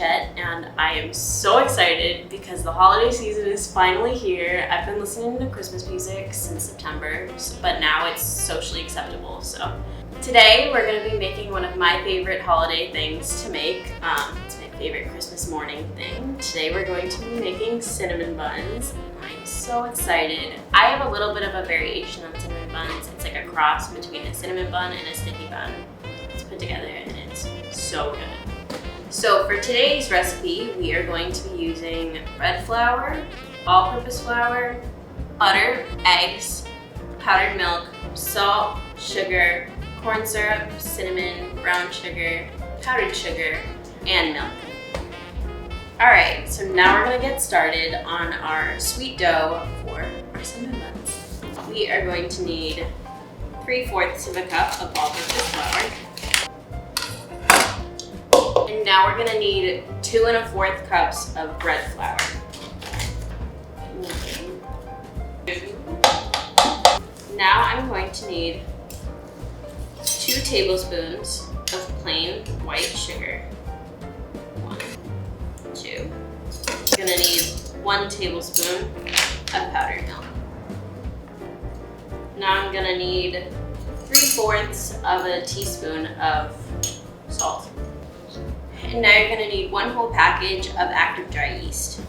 Chet, and I am so excited because the holiday season is finally here. I've been listening to Christmas music since September, but now it's socially acceptable. So today we're going to be making one of my favorite holiday things to make. It's my favorite Christmas morning thing. Today we're going to be making cinnamon buns. I'm so excited. I have a little bit of a variation on cinnamon buns. It's like a cross between a cinnamon bun and a sticky bun. It's put together and it's so good. So for today's recipe, we are going to be using bread flour, all-purpose flour, butter, eggs, powdered milk, salt, sugar, corn syrup, cinnamon, brown sugar, powdered sugar, and milk. Alright, so now we're going to get started on our sweet dough for our cinnamon buns. We are going to need 3/4 of a cup of all-purpose flour. And now we're going to need 2 1/4 cups of bread flour. Now I'm going to need 2 tablespoons of plain white sugar. 1, 2. I'm going to need 1 tablespoon of powdered milk. Now I'm going to need 3/4 of a teaspoon of salt. And now you're going to need 1 whole package of active dry yeast.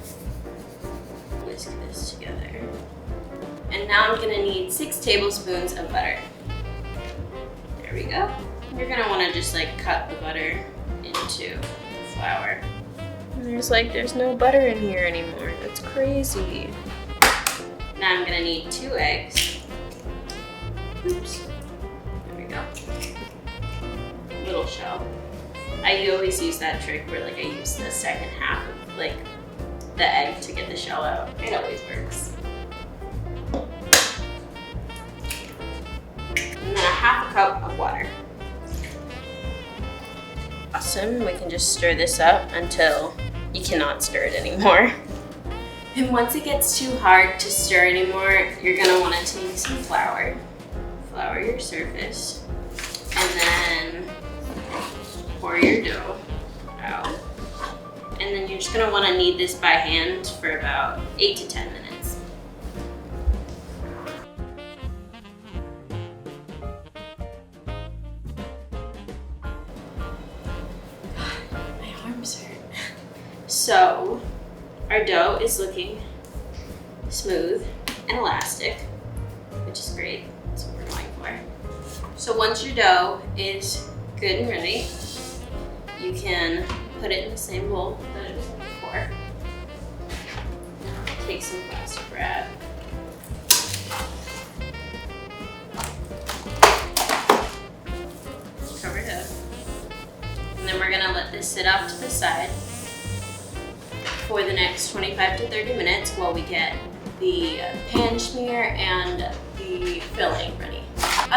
Whisk this together. And now I'm going to need 6 tablespoons of butter. There we go. You're going to want to just like cut the butter into the flour. And there's no butter in here anymore. That's crazy. Now I'm going to need 2 eggs. Oops. There we go. Little shell. I always use that trick where like I use the second half of like the egg to get the shell out. It always works. And then a 1/2 cup of water. Awesome, we can just stir this up until you cannot stir it anymore. And once it gets too hard to stir anymore, you're gonna wanna take some flour. Flour your surface. And then pour your dough out. And then you're just gonna wanna knead this by hand for about 8 to 10 minutes. My arms hurt. So, our dough is looking smooth and elastic, which is great. That's what we're going for. So once your dough is good and ready, you can put it in the same bowl that it was in before. Take some plastic wrap. Cover it up. And then we're gonna let this sit off to the side for the next 25 to 30 minutes while we get the pan smear and the filling ready.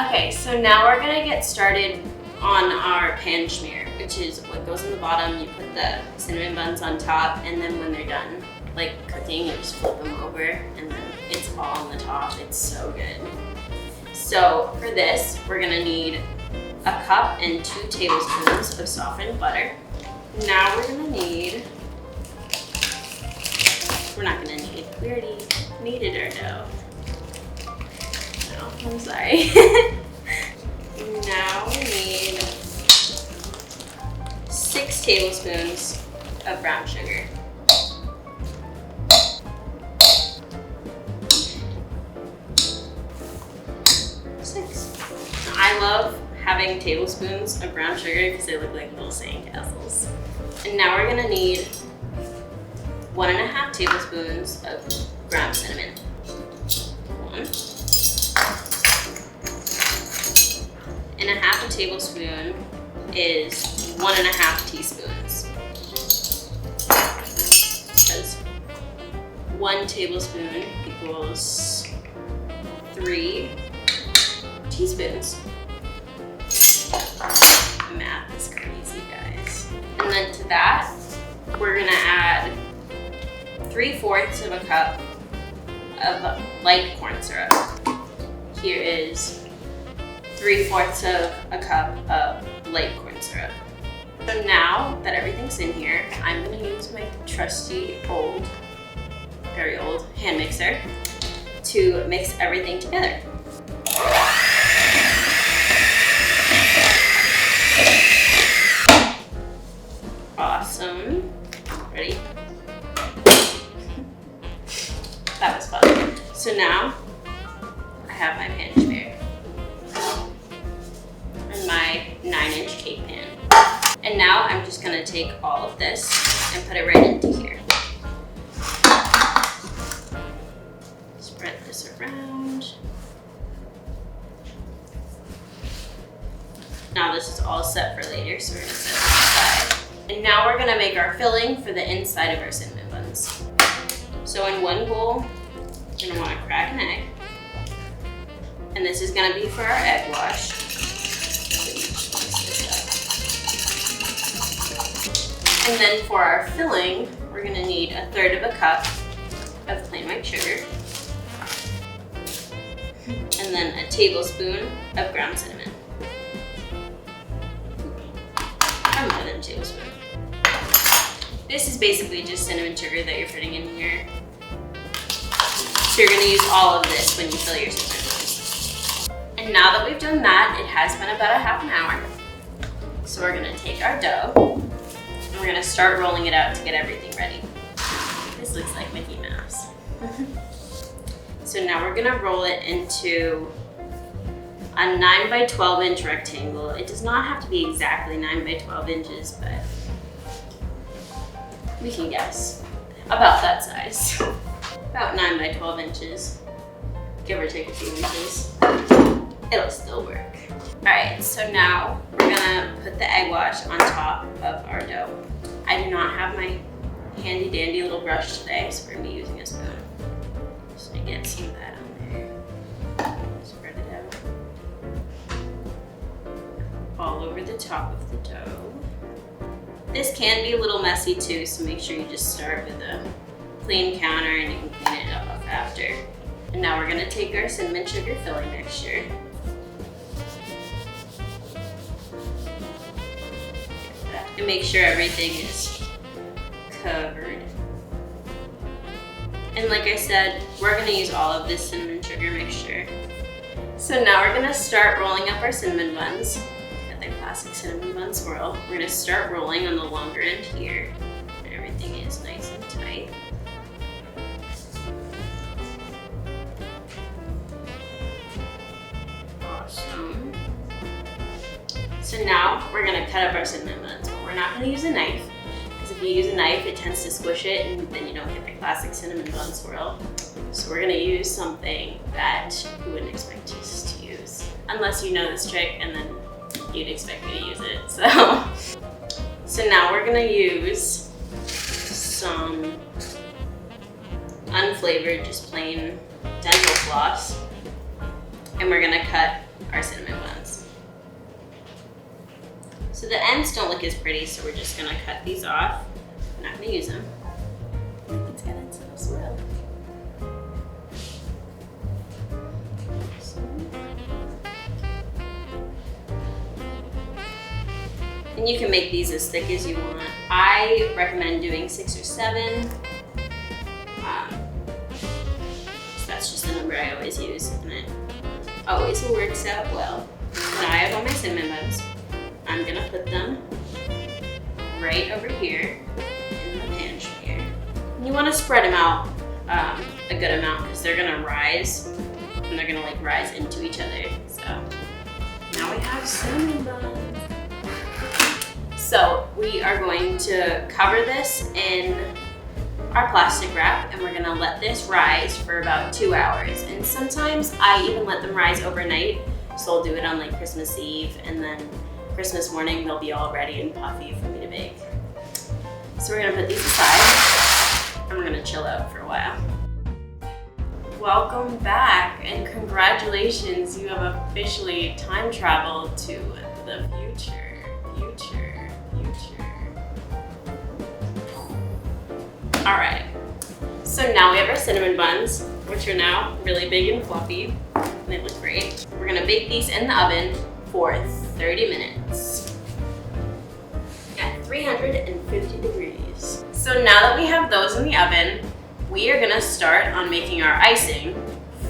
Okay, so now we're gonna get started on our pan smear, which is what goes in the bottom. You put the cinnamon buns on top, and then when they're done like cooking, you just flip them over, and then it's all on the top. It's so good. So for this, we're gonna need a cup and 2 tablespoons of softened butter. Now we're not gonna knead. We already kneaded our dough. No, I'm sorry. Now we need 6 tablespoons of brown sugar. 6. I love having tablespoons of brown sugar because they look like little sandcastles. And now we're gonna need 1 1/2 tablespoons of ground cinnamon. 1. And 1/2 tablespoon is 1 1/2 teaspoons. Because 1 tablespoon equals 3 teaspoons. Math is crazy, guys. And then to that, we're gonna add 3/4 of a cup of light corn syrup. Here is 3/4 of a cup of light corn syrup. So now that everything's in here, I'm gonna use my trusty very old hand mixer to mix everything together. Awesome. Ready? That was fun. So now I have my pan spare and my 9-inch cake pan. And now I'm just gonna take all of this and put it right into here. Spread this around. Now this is all set for later, so we're gonna set this aside. And now we're gonna make our filling for the inside of our cinnamon buns. So in one bowl, you're gonna wanna crack an egg. And this is gonna be for our egg wash. And then for our filling, we're gonna need 1/3 of a cup of plain white sugar. And then a tablespoon of ground cinnamon. Or more than a tablespoon. This is basically just cinnamon sugar that you're putting in here. So you're gonna use all of this when you fill your cinnamon buns. And now that we've done that, it has been about a half an hour. So we're gonna take our dough and we're gonna start rolling it out to get everything ready. This looks like Mickey Mouse. So now we're gonna roll it into a 9 by 12 inch rectangle. It does not have to be exactly 9 by 12 inches, but we can guess. About that size. About 9 by 12 inches, give or take a few inches. It'll still work. All right, so now we're gonna put the egg wash on top of our dough. I do not have my handy dandy little brush today, so we're gonna be using a spoon. Just gonna get some of that on there. Spread it out. All over the top of the dough. This can be a little messy too, so make sure you just start with a clean counter and you can clean it up after. And now we're gonna take our cinnamon sugar filling mixture. And make sure everything is covered. And like I said, we're gonna use all of this cinnamon sugar mixture. So now we're gonna start rolling up our cinnamon buns. Got the classic cinnamon bun swirl. We're gonna start rolling on the longer end here. And everything is nice and tight. Awesome. So now we're gonna cut up our cinnamon buns. But we're not gonna use a knife, because if you use a knife, it tends to squish it and then you don't get the classic cinnamon bun swirl. So we're gonna use something that you wouldn't expect us to use. Unless you know this trick and then you'd expect me to use it, So now we're gonna use some unflavored, just plain dental floss. And we're gonna cut our cinnamon buns. So the ends don't look as pretty, so we're just gonna cut these off. I'm not gonna use them. I think it's got its little swirl. And you can make these as thick as you want. I recommend doing 6 or 7. So that's just the number I always use, and it always works out well. Now I have all my cinnamon buns. I'm gonna put them right over here in the pan here. And you wanna spread them out a good amount because they're gonna rise and they're gonna like rise into each other. So now we have cinnamon buns. So we are going to cover this in our plastic wrap and we're gonna let this rise for about 2 hours. And sometimes I even let them rise overnight. So I'll do it on like Christmas Eve and then Christmas morning they'll be all ready and puffy for me to bake. So we're gonna put these aside and we're gonna chill out for a while. Welcome back and congratulations, you have officially time traveled to the future. All right, so now we have our cinnamon buns, which are now really big and fluffy, and they look great. We're gonna bake these in the oven for 30 minutes. Yeah, 350 degrees. So now that we have those in the oven, we are gonna start on making our icing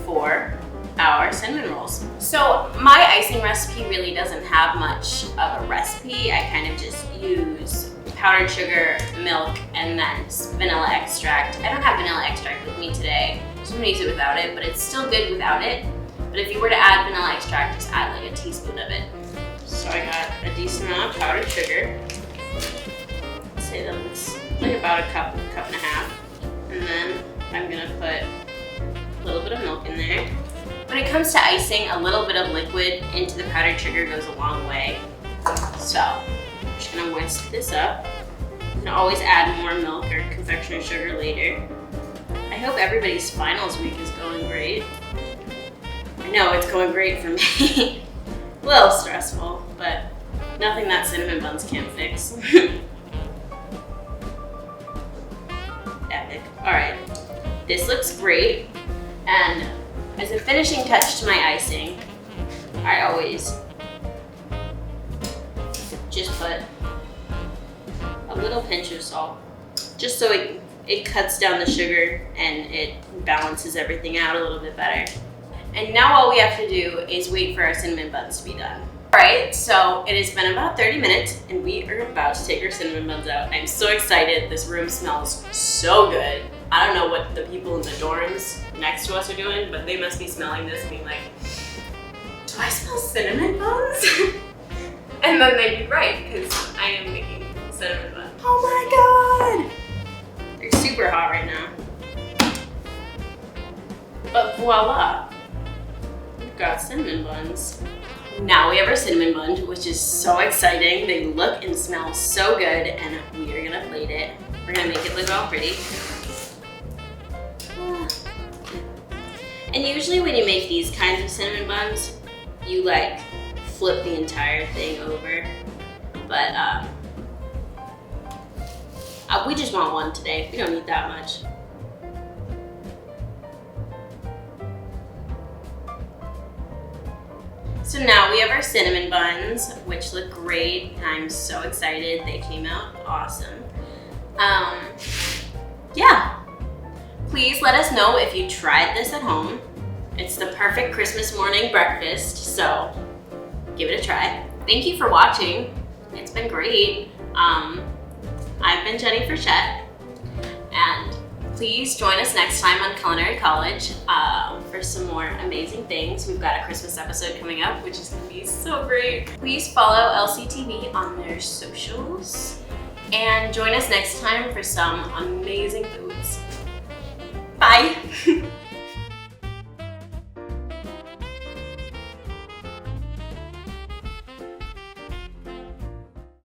for our cinnamon rolls. So my icing recipe really doesn't have much of a recipe. I kind of just use powdered sugar, milk, and then vanilla extract. I don't have vanilla extract with me today, so I'm gonna use it without it, but it's still good without it. But if you were to add vanilla extract, just add like a teaspoon of it. So I got a decent amount of powdered sugar. I'd say that looks like about a cup and a half. And then I'm gonna put a little bit of milk in there. When it comes to icing, a little bit of liquid into the powdered sugar goes a long way. So I'm just gonna whisk this up. You can always add more milk or confectionery sugar later. I hope everybody's finals week is going great. I know it's going great for me. A little stressful, but nothing that cinnamon buns can't fix. Epic. All right, this looks great. And as a finishing touch to my icing, I always just put a little pinch of salt, just so it cuts down the sugar and it balances everything out a little bit better. And now all we have to do is wait for our cinnamon buns to be done. All right, so it has been about 30 minutes and we are about to take our cinnamon buns out. I'm so excited. This room smells so good. I don't know what the people in the dorms next to us are doing, but they must be smelling this and being like, do I smell cinnamon buns? And then they'd be right, because I am making cinnamon buns. Oh my God! They're super hot right now. But voila, we've got cinnamon buns. Now we have our cinnamon bun, which is so exciting. They look and smell so good, and we are gonna plate it. We're gonna make it look all pretty. And usually when you make these kinds of cinnamon buns, you like flip the entire thing over. But we just want one today. We don't need that much. So now we have our cinnamon buns, which look great. I'm so excited. They came out awesome. Yeah. Please let us know if you tried this at home. It's the perfect Christmas morning breakfast, so give it a try. Thank you for watching. It's been great. I've been Jenny Frechette, and please join us next time on Culinary College for some more amazing things. We've got a Christmas episode coming up, which is gonna be so great. Please follow LCTV on their socials, and join us next time for some amazing foods. Bye.